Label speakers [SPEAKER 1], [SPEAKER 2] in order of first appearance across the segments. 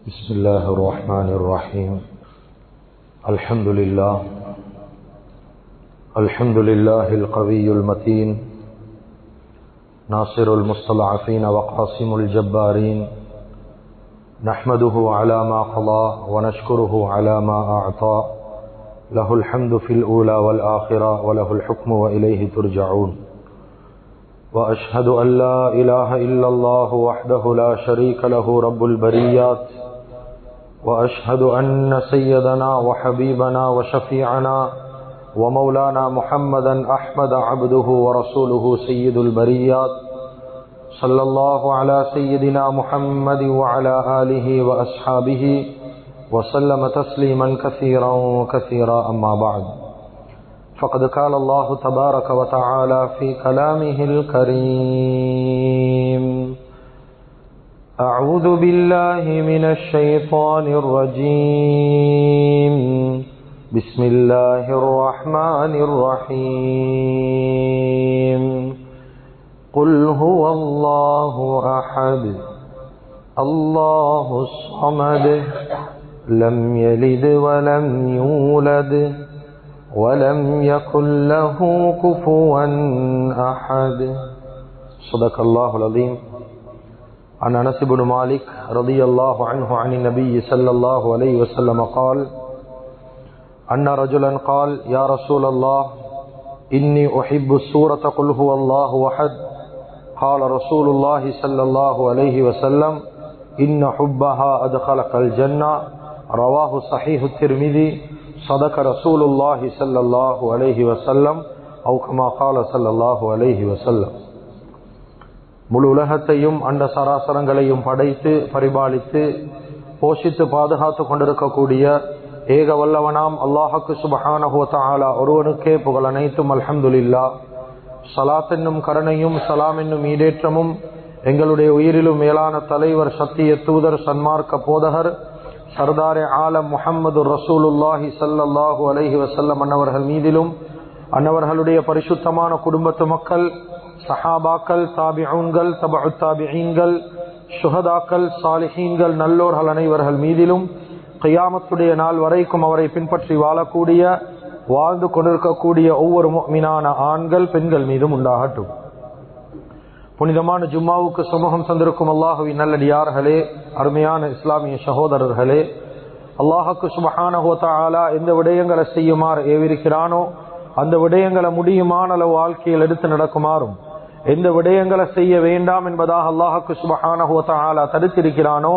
[SPEAKER 1] بسم الله الرحمن الرحيم. الحمد لله القوي المتين ناصر المستضعفين وقاسم الجبارين، نحمده على ما قضى ونشكره على ما أعطى، له الحمد في الأولى والآخرة وله الحكم وإليه ترجعون. وأشهد أن لا إله إلا الله وحده لا شريك له رب البريات، وأشهد أن سيدنا وحبيبنا وشفيعنا ومولانا محمدا أحمد عبده ورسوله سيد البريات، صلى الله على سيدنا محمد وعلى آله وأصحابه وسلم تسليما كثيرا كثيرا. أما بعد، فقد قال الله تبارك وتعالى في كلامه الكريم: أعوذ بالله من الشيطان الرجيم، بسم الله الرحمن الرحيم. قل هو الله أحد الله الصمد لم يلد ولم يولد ولم يكن له كفوا أحد. صدق الله العظيم. عن أنس بن مالك رضي الله عنه عن النبي صلى الله عليه وسلم قال: أن رجلا قال: يا رسول الله، إني أحب السورة قل هو الله أحد. قال رسول الله صلى الله عليه وسلم: إن حبها أدخلك الجنة. رواه صحيح الترمذي. صدق رسول الله صلى الله عليه وسلم أو كما قال صلى الله عليه وسلم. முழு உலகத்தையும் அண்ட சராசரங்களையும் படைத்து பரிபாலித்து போஷித்து பாதுகாத்து கொண்டிருக்கக்கூடிய ஏக வல்லவனாம் அல்லாஹுக்கு சுப்ஹானஹு வ தஆலா ஒருவனுக்கே புகழ் அனைத்தும். அல்ஹம்துலில்லாஹ். ஸலாத் என்னும் கருணையும் சலாம் என்னும் ஈடேற்றமும் எங்களுடைய உயிரிலும் மேலான தலைவர், சத்திய தூதர், சன்மார்க்க போதகர், சர்தாரே ஆலம் முஹம்மது ரசூலுல்லாஹி ஸல்லல்லாஹு அலைஹி வஸல்லம் அன்னவர்கள் மீதிலும், அன்னவர்களுடைய பரிசுத்தமான குடும்பத்து மக்கள், சஹாபாக்கள், தாபிஊன்கள், தபஉ தாபிஈன்கள், ஷுஹதாக்கள், சாலிஹீன்கள், நல்லோர்கள் அனைவர்கள் மீதிலும் கியாமத்துடைய நாள் வரைக்கும் அவரை பின்பற்றி வாழக்கூடிய, வாழ்ந்து கொண்டிருக்கக்கூடிய ஒவ்வொரு முஃமினான ஆண்கள் பெண்கள் மீதும் உண்டாகட்டும். புனிதமான ஜும்மாவுக்கு சமூகம் தந்திருக்கும் அல்லாஹுவின் நல்லடியார்களே, அருமையான இஸ்லாமிய சகோதரர்களே, அல்லாஹுக்கு சுப்ஹானஹு வ தஆலா எந்த விடயங்களை செய்யுமாறு ஏவிருக்கிறானோ அந்த விடயங்களை முடியுமான அளவு வாழ்க்கையில் எடுத்து நடக்குமாறும், எந்த விடயங்களை செய்ய வேண்டாம் என்பதாக அல்லாஹுக்கு சுப்ஹானஹு வ தஆலா தடுத்திருக்கிறானோ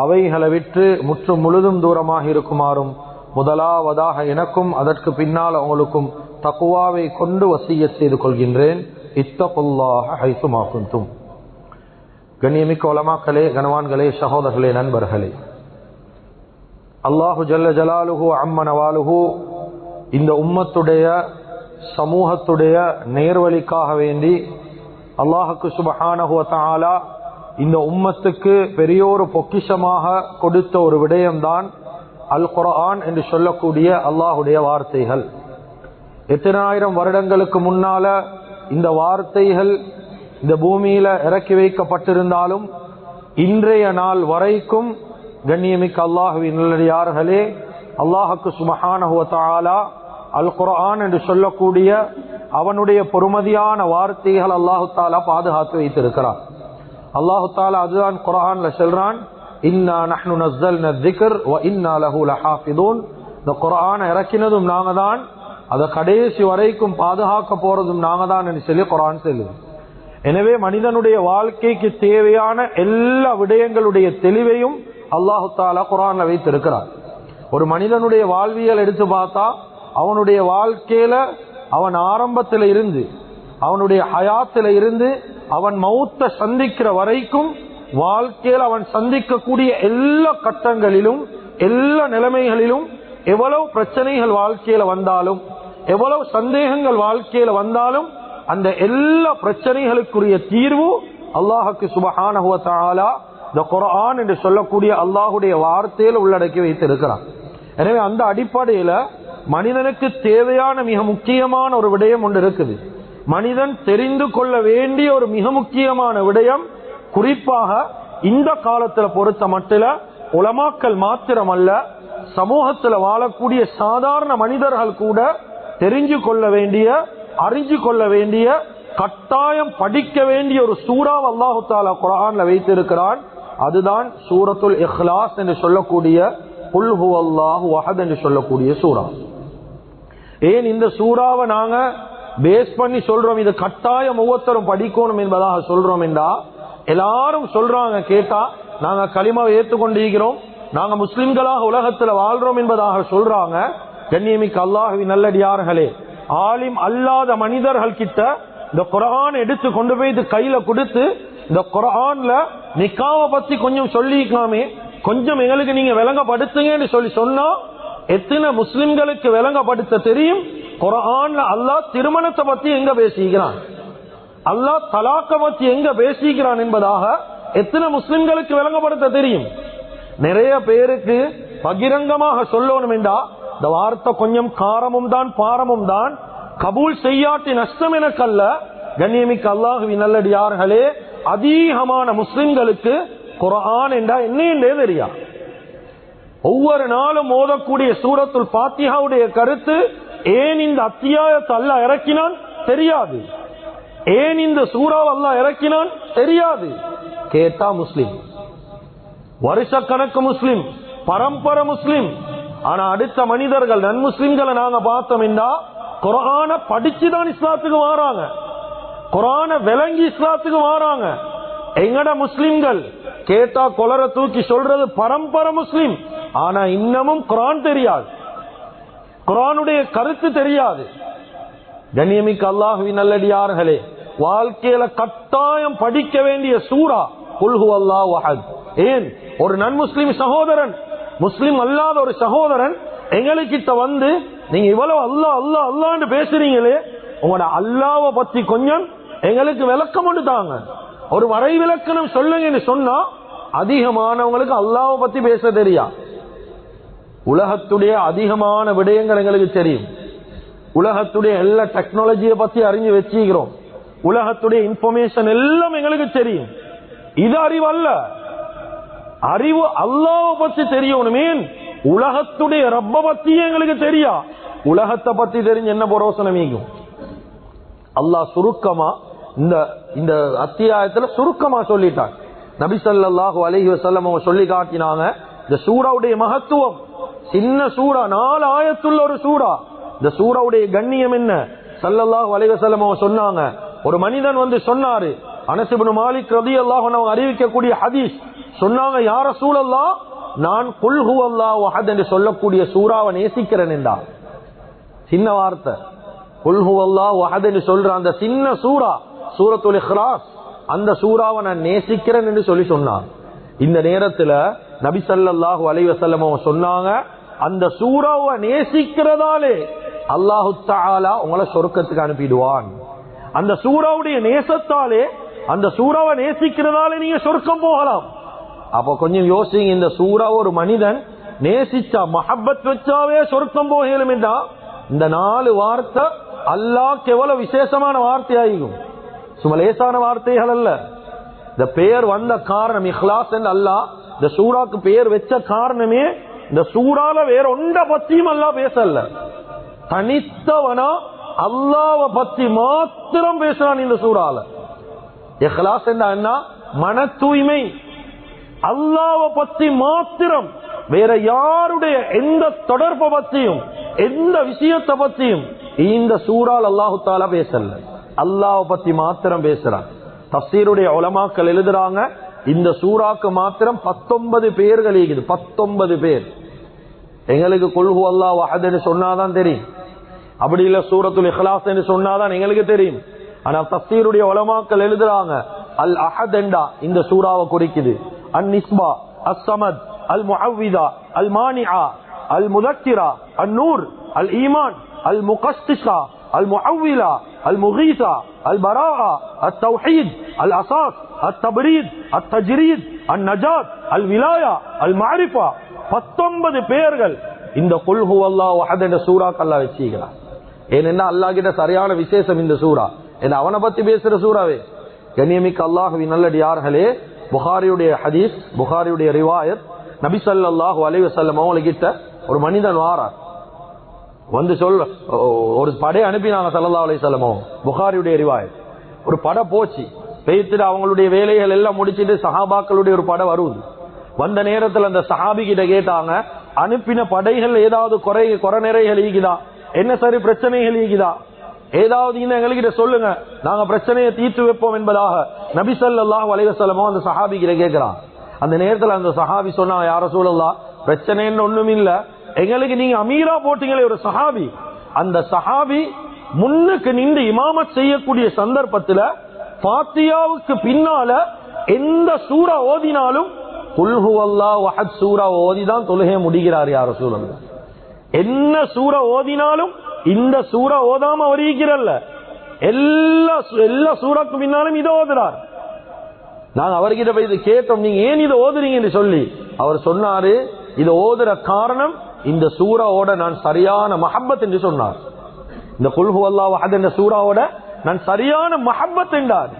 [SPEAKER 1] அவைகளை விட்டு முற்றும் முழுதும் தூரமாக இருக்குமாறும் முதலாவதாக எனக்கும் அதற்கு பின்னால் உங்களுக்கும் தக்வாவை கொண்டு வசியத் செய்து கொள்கின்றேன். இத்தகுல்லாஹ ஹைசுமா குன்தும். கண்ணியமிக்க உலமாக்களே, கனவான்களே, சகோதரர்களே, நண்பர்களே, அல்லாஹு ஜல்ல ஜலாலுஹு அம்ம நவாலுஹு இந்த உம்மத்துடைய சமூகத்துடைய நேர்வழிக்காக வேண்டி அல்லாஹுக்கு சுப்ஹானஹு வ தஆலா இந்த உம்மத்துக்கு பெரியோரு பொக்கிஷமாக கொடுத்த ஒரு விடயம்தான் அல் குர்ஆன் என்று சொல்லக்கூடிய அல்லாஹுடைய வார்த்தைகள். எத்தனாயிரம் வருடங்களுக்கு முன்னால இந்த வார்த்தைகள் இந்த பூமியில இறக்கி வைக்கப்பட்டிருந்தாலும் இன்றைய நாள் வரைக்கும் கண்ணியமிக்க அல்லாஹுவின் நல்லடியார்களே, அல்லாஹுக்கு சுப்ஹானஹு வ தஆலா அல் குர்ஆன் என்று சொல்லக்கூடிய அவனுடைய பொறுமதியான வார்த்தைகள் அல்லாஹு தாலா பாதுகாத்து வைத்திருக்கிறான். அல்லாஹு தாலா அதுதான் குர்ஆன்ல சொல்றான்: இன்னா நஹ்னு நஸ்ஸல்னா ذிக்ர் வ இன்னா லஹு லஹாஃபிதூன். இந்த குர்ஆனை இறக்கினதும் நாங்க தான், அதை கடைசி வரைக்கும் பாதுகாக்க போறதும் நாங்க தான் என்று சொல்லி குர்ஆன் சொல்லுது. எனவே மனிதனுடைய வாழ்க்கைக்கு தேவையான எல்லா விடயங்களுடைய தெளிவையும் அல்லாஹு தாலா குர்ஆன்ல வைத்திருக்கிறார். ஒரு மனிதனுடைய வாழ்வியல் எடுத்து பார்த்தா அவனுடைய வாழ்க்கையில அவன் ஆரம்பத்தில் இருந்து அவனுடைய ஹயாத்தில இருந்து அவன் மௌத்தை சந்திக்கிற வரைக்கும் வாழ்க்கையில் அவன் சந்திக்கக்கூடிய எல்லா கட்டங்களிலும் எல்லா நிலைமைகளிலும் எவ்வளவு பிரச்சனைகள் வாழ்க்கையில வந்தாலும், எவ்வளவு சந்தேகங்கள் வாழ்க்கையில வந்தாலும் அந்த எல்லா பிரச்சனைகளுக்குரிய தீர்வு அல்லாஹுக்கு சுப்ஹானஹு வ தஆலா இந்த குர்ஆன் என்று சொல்லக்கூடிய அல்லாஹுடைய வார்த்தையில் உள்ளடக்கி வைத்திருக்கிறான். எனவே அந்த அடிப்படையில மனிதனுக்கு தேவையான மிக முக்கியமான ஒரு விடயம் ஒன்று இருக்குது. மனிதன் தெரிந்து கொள்ள வேண்டிய ஒரு மிக முக்கியமான விடயம், குறிப்பாக இந்த காலத்துல பொறுத்த மட்டில
[SPEAKER 2] உலமாக்கள் மாத்திரமல்ல, சமூகத்தில் வாழக்கூடிய சாதாரண மனிதர்கள் கூட தெரிஞ்சு கொள்ள வேண்டிய, அறிஞ்சு கொள்ள வேண்டிய, கட்டாயம் படிக்க வேண்டிய ஒரு சூறாவை அல்லாஹு தஆலா குர்ஆன்ல வைத்திருக்கிறான். அதுதான் சூரத்துல் இக்லாஸ் என்று சொல்லக்கூடிய குல் ஹுவல்லாஹு அஹத் என்று சொல்லக்கூடிய சூரா. ஏன் இந்த சூறாவை நாங்க பேஸ் பண்ணி சொல்றோம், இது கட்டாயம் ஒவ்வொருத்தரும் படிக்கணும் என்பதாக சொல்றோம் என்றா, எல்லாரும் சொல்றாங்க கேட்டா நாங்க கலிமாவை ஏற்றுக்கொண்டிருக்கிறோம், நாங்க முஸ்லிம்களாக உலகத்துல வாழ்றோம் என்பதாக சொல்றாங்க. கண்ணியமிக்க அல்லாஹ்வின் நல்லடியார்களே, ஆலிம் அல்லாத மனிதர்கள் கிட்ட இந்த குர்ஆன் எடுத்து கொண்டு போய் இது கையில கொடுத்து, இந்த குர்ஆன்ல நிக்காவை பத்தி கொஞ்சம் சொல்லிக்கலாமே, கொஞ்சம் எங்களுக்கு நீங்க விளங்கப்படுத்துங்கன்னு சொல்லி சொன்னா எத்தனை முஸ்லிம்களுக்கு விளங்கப்படுத்த தெரியும்? குர்ஆன்ல அல்லாஹ் திருமணத்தை பத்தி எங்க பேசிக்கிறான், அல்லாஹ் தலாக்க பத்தி எங்க பேசிக்கிறான் என்பதாக எத்தனை முஸ்லிம்களுக்கு விளங்கப்படுத்த தெரியும்? நிறைய பேருக்கு பகிரங்கமாக சொல்லணும் என்றா இந்த வார்த்தை கொஞ்சம் காரமும் தான் பாரமும் தான், கபூல் செய்யாட்டி நஷ்டம் எனக்கல்ல. கண்ணியமிக்க அல்லாஹ்வின் நல்லடியார்களே, அதிகமான முஸ்லிம்களுக்கு குர்ஆன் என்றா என்னே தெரியா. ஒவ்வொரு நாளும் ஓதக்கூடிய சூரத்துல் ஃபாத்திஹாவுடைய கருத்து, ஏன் இந்த அத்தியாயத்தை அல்லாஹ் இறக்கினான் தெரியாது, ஏன் இந்த சூறாவை அல்லாஹ் இறக்கினான் தெரியாது. கேட்டா முஸ்லிம், வருஷக்கணக்கு முஸ்லிம், பரம்பரை முஸ்லிம். ஆனா அடுத்த மனிதர்கள் நன்முஸ்லிம்களை நாங்க பார்த்தோம் என்றா குர்ஆனை படிச்சுதான் இஸ்லாத்துக்கு வாராங்க, குர்ஆனை விளங்கி இஸ்லாத்துக்கு வாராங்க. எங்கட முஸ்லிம்கள் கேட்டா கொலர தூக்கி சொல்றது பரம்பரை முஸ்லிம், ஆனா இன்னமும் குர்ஆன் தெரியாது, குர்ஆனுடைய கருத்து தெரியாது. கண்ணியமிக்க அல்லாஹ்வின் நல்லடியார்களே, வாழ்க்கையில கட்டாயம் படிக்க வேண்டிய சூரா குல் ஹுவல்லாஹு அஹத். ஏன் ஒரு நன்முஸ்லிம் சகோதரன், முஸ்லிம் அல்லாத ஒரு சகோதரன் எங்களுக்கிட்ட வந்து நீங்க இவ்வளவு அல்லாஹ் அல்லாஹ் அல்லான்னு பேசுறீங்களே, உங்களோட அல்லாஹ்வை பத்தி கொஞ்சம் எங்களுக்கு விளக்கம் தாங்க, ஒரு வரை விளக்கணம் சொல்லுங்கன்னு சொன்னா அதிகமானவங்களுக்கு அல்லாஹ்வை பத்தி பேச தெரியா. உலகத்துடைய அதிகமான விடயங்கள் எங்களுக்கு தெரியும், உலகத்துடைய எல்லா டெக்னாலஜியை பத்தி அறிஞ்சு வச்சுக்கிறோம், உலகத்துடைய இன்ஃபர்மேஷன் எல்லாம் எங்களுக்கு தெரியும். இது அறிவு அல்ல, அறிவு அல்லாஹ்வை பத்தி தெரியணுமே. உலகத்துடைய ரப்ப பத்தியே எங்களுக்கு தெரியா, உலகத்தை பத்தி தெரிஞ்சு என்ன புரோசனமீகும்? அல்லாஹ் சுருக்கமா இந்த அத்தியாயத்துல சுருக்கமா சொல்லிட்டான். நபி ஸல்லல்லாஹு அலைஹி வஸல்லம் அவங்க சொல்லி காட்டினாங்க இந்த சூராவுடைய மகத்துவம். சின்ன சூரா, 4 ஆயத்துள்ள ஒரு சூரா. இந்த சூராவுடைய கண்ணியம் என்ன? ஸல்லல்லாஹு அலைஹி வஸல்லம் அவங்க சொன்னாங்க, ஒரு மனிதன் வந்து சொன்னாரு, அனஸ் இப்னு மாலிக் ரலியல்லாஹு அன்ஹு அறிவிக்கக்கூடிய ஹதீஸ், சொன்னாங்க, யா ரசூலல்லாஹ், நான் குல் ஹுவல்லாஹு அஹத் என்று சொல்லக்கூடிய சூராவை நேசிக்கிறேன் என்றா. சின்ன வார்த்தை, குல் ஹுவல்லாஹு அஹத் என்று சொல்ற அந்த சின்ன சூரா சூரத்துல் இக்லாஸ், அந்த சூராவை நான் நேசிக்கிறேன் என்று சொல்லி சொன்னாங்க. இந்த நேரத்துல நபி ஸல்லல்லாஹு அலைஹி வஸல்லம் சொன்னாங்க, அந்த சூராவை நேசிக்கிறதாலே அல்லாஹு தஆலா உங்களை சொர்க்கத்துக்கு அனுப்பிடுவான். அந்த சூராவுடைய நேசத்தாலே, அந்த சூராவை நேசிக்கிறதாலே நீங்க சொர்க்கம் போகலாம். அப்ப கொஞ்சம் யோசிங்க, இந்த சூரா ஒரு மனிதன் நேசிச்சா, மஹப்பத் வச்சாவே சொர்க்கம் போகலும் என்றா, இந்த 4 வார்த்தை அல்லாஹ்க்கு எவ்வளவு விசேஷமான வார்த்தையாகும். சும்மா லேசான வார்த்தைகள் அல்ல. இந்த பெயர் வந்த காரணம் இக்லாஸ் என்று அல்லாஹ் இந்த சூராக்கு பெயர் வச்ச காரணமே, இந்த சூறால வேற ஒன்ற பத்தியும் அல்லாஹ் பேசல, தனித்தவனா அல்லாஹ்வை பத்தி மாத்திரம் பேசுறான் இந்த சூறால. இக்லாஸ் என்ன? மன தூய்மை, அல்லாஹ்வை பத்தி மாத்திரம், வேற யாருடைய எந்த தொடர்பை பத்தியும் எந்த விஷயத்தை பத்தியும் இந்த சூறால் அல்லாஹு தஆலா பேசல, அல்லாஹ்வை பத்தி மாத்திரம் பேசுறான். தஃசீருடைய உலமாக்கள் எழுதுறாங்க, இந்த சூறாக்கு மாத்திரம் 19 பேர்கள் இருக்குது, 19 பேர். எங்களுக்கு குல் ஹுவல்லாஹு அஹத் என்று சொன்னாதான் தெரியும், அப்படி இல்ல சூரத்துல் இக்லாஸ் என்று சொன்னாதான் எங்களுக்கு தெரியும். ஆனா தஃசீருடைய உலமாக்கள் எழுதுறாங்க, அல் அஹத் என்றா இந்த சூறாவை குறிக்குது. அன் நிஸ்பா, அஸ் ஸமத், அல் முஅவ்விதா, அல் மானிஆ, அல் முதக்கிரா, அன் நூர், அல் ஈமான், அல் முகஸ்ஸிஸா, அல் முஅவ்விலா, அல் முகீஸா, அல் பராஆ, அத் தௌஹீத், அல் அஸாஸ், அத் தப்ரீத், அத் தஜ்ரீத், அன் நஜாத், அல் விலாயா, அல் மஅரிஃபா. 19 பேர்கள் இந்த குல் ஹுவல்லாஹு அஹத் என்ற சூறாக்கு அல்லாஹ் வச்சிருக்கிறான். ஏனென்னா அல்லாஹ் கிட்ட சரியான விசேஷம் இந்த சூறா, என்ன அவனை பத்தி பேசுற சூறாவே. கண்ணியமிக்க அல்லாஹ்வின் நல்லடியார்களே, புகாரியுடைய ஹதீஸ், புகாரியுடைய ரிவாயத், நபி ஸல்லல்லாஹு அலைஹி வஸல்லம் அவங்ககிட்ட ஒரு மனிதன் வாரார், வந்து சொல்ல ஒரு படை அனுப்பினாங்க ஸல்லல்லாஹு அலைஹி வஸல்லம். புகாரியுடைய ரிவாயத். ஒரு படை போச்சு, பெய்த்துட்டு அவங்களுடைய வேலைகள் எல்லாம் முடிச்சிட்டு சஹாபாக்களுடைய ஒரு படை வருது. வந்த நேரத்தில் அந்த சஹாபி கிட்ட கேட்டாங்க, அனுப்பின படைகள் ஏதாவது குறை நிறைகள் ஈகுதா, என்ன சரி பிரச்சனைகள் ஈகுதா, ஏதாவது எங்ககிட்ட சொல்லுங்க, நாங்க பிரச்சனையை தீர்த்து வைப்போம் என்பதாக நபி ஸல்லல்லாஹு அலைஹி வஸல்லம் அந்த சஹாபி கிட்ட கேட்கிறான். அந்த நேரத்தில் அந்த சஹாபி சொன்னாங்க, யா ரசூலல்லாஹ், பிரச்சனைன்னு ஒண்ணும் இல்ல, எங்களுக்கு நீங்க அமீரா போட்டீங்களே ஒரு சஹாபி, அந்த சஹாபி முன்னுக்கு நின்று இமாமத் செய்யக்கூடிய சந்தர்ப்பத்தில் ஃபாத்தியாவுக்கு பின்னால எந்த சூரா ஓதினாலும் குல் ஹுவல்லாஹு அஹத் சூரா ஓதிதான் தொழுகை முடிகிறார். யா ரசூலல்லாஹ், என்ன சூரா ஓதினாலும் இந்த சூரா ஓதாம அவர் இருக்கிறல்ல, எல்லா சூறாக்கு பின்னாலும் இதை ஓதுறார். நாங்க அவர்கிட்ட போய் இதை கேட்டோம், நீங்க ஏன் இதை ஓதுறீங்கன்னு சொல்லி. அவர் சொன்னாரு, இதை ஓதுற காரணம் இந்த சூறாவோட நான் சரியான மஹப்பத் என்று சொன்னார். இந்த குல் ஹுவல்லாஹு அஹத் என்ற சூறாவோட நான் சரியான மஹப்பத் என்றார்.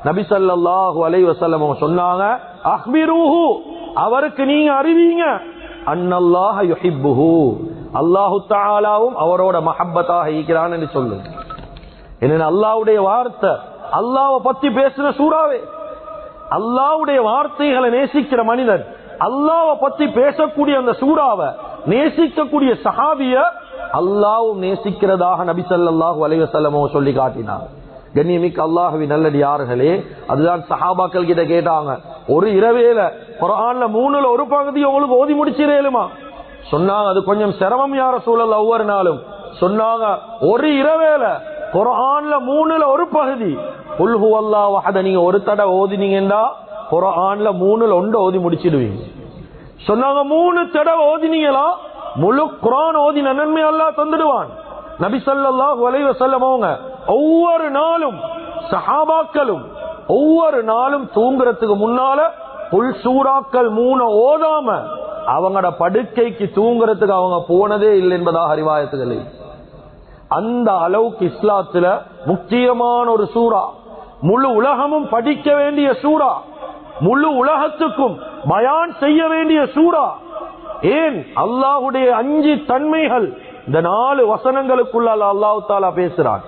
[SPEAKER 2] நபி ஸல்லல்லாஹு அலைஹி வஸல்லம் சொன்னாங்க, அக்பிருஹு, அவருக்கு நீங்க அறிவீங்க, அன்னல்லாஹ யுஹிப்புஹு, அல்லாஹு தஆலாவும் அவரோட மஹப்பத்தாக இருக்கிறான் என்று சொல்லுங்க. என்ன அல்லாஹ்வுடைய வார்த்தை, அல்லாஹ்வை பத்தி பேசின சூறாவே, அல்லாஹ்வுடைய வார்த்தைகளை நேசிக்கிற மனிதன், அல்லாஹ்வை பத்தி பேசக்கூடிய அந்த சூறாவை நேசிக்கக்கூடிய சஹாபிய அல்லாஹ்வும் நேசிக்கிறதாக நபி ஸல்லல்லாஹு அலைஹி வஸல்லம் சொல்லி காட்டினார். கண்ணியமிக்க அல்லாஹ்வின் நல்லடியார்களே, அதுதான் சஹாபாக்கள் கிட்ட கேட்டாங்க, ஒரு இரவேல குர்ஆன்ல 3ல் ஒரு பகுதி உங்களுக்கு ஓதி முடிச்சிரேலுமா? சொன்னாங்க, அது கொஞ்சம் சிரமம் யா ரசூலல்லாஹ், ஒவ்வொரு நாளும். சொன்னாங்க, ஒரு இரவேல குர்ஆன்ல 3ல் ஒரு பகுதி குல் ஹுவல்லாஹு அஹத் நீங்க ஒரு தடவை ஓதினீங்கன்னா குர்ஆன்ல 3ல் 1 ஓதி முடிச்சிடுவீங்க. சொன்னாங்க, 3 தடவை ஓதினீங்களா முழு குர்ஆன் ஓதி நன்மை அல்லாஹ் தந்துடுவான். நபி ஸல்லல்லாஹு அலைஹி வஸல்லம் அவங்க ஒவ்வொரு நாளும் சஹாபாக்களும் ஒவ்வொரு நாளும் தூங்குறதுக்கு முன்னால புல் சூறாக்கள் 3 ஓதாம அவங்களோட படுக்கைக்கு தூங்குறதுக்கு அவங்க போனதே இல்லை என்பதாக ரிவாயத்துகள். அந்த அளவுக்கு இஸ்லாத்துல முக்கியமான ஒரு சூறா, முழு உலகமும் படிக்க வேண்டிய சூறா, முழு உலகத்துக்கும் பயான் செய்ய வேண்டிய சூறா. ஏன்? அல்லாஹ்வுடைய 5 தன்மைகள் இந்த 4 வசனங்களுக்குள்ள அல்லாஹ் தஆலா பேசுறான்.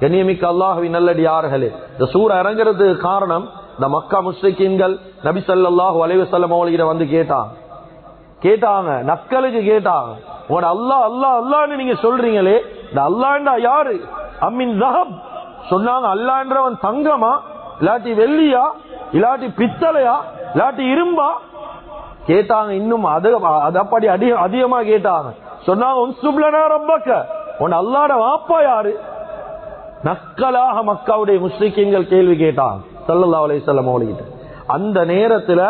[SPEAKER 2] கண்ணியமிக்க அல்லாஹ்வின் நல்லடியார்களே, இந்த சூரா இறங்குறதுக்கு காரணம், இந்த மக்கா முஷ்ரிக்கீன்கள் நபி ஸல்லல்லாஹு அலைஹி வஸல்லம் அவங்ககிட்ட வந்து கேட்டாங்க, நக்கலுக்கு கேட்டாங்க, உங்களோட அல்லாஹ் அல்லாஹ் அல்லாஹ்னு நீங்க சொல்றீங்களே, இந்த அல்லாஹ்ன்றா யாரு? அம்மின் ஸஹப். சொன்னாங்க, அல்லாஹ்ன்றவன் தங்கமா, இல்லாட்டி வெள்ளியா, இல்லாட்டி பித்தளையா, இல்லாட்டி இரும்பா? கேட்டாங்க. இன்னும் அதப்படி அதிகமா கேட்டாங்க. சொன்னாங்க, உன்சுப்லனா ரப்பக்க, உன் அல்லாஹ்ட வாப்பா யாரு? நக்கலாக மக்காவுடைய முஸ்லிக்கீன்கள் கேள்வி கேட்டாங்க ஸல்லல்லாஹு அலைஹி வஸல்லம் அவர்கிட்ட. அந்த நேரத்துல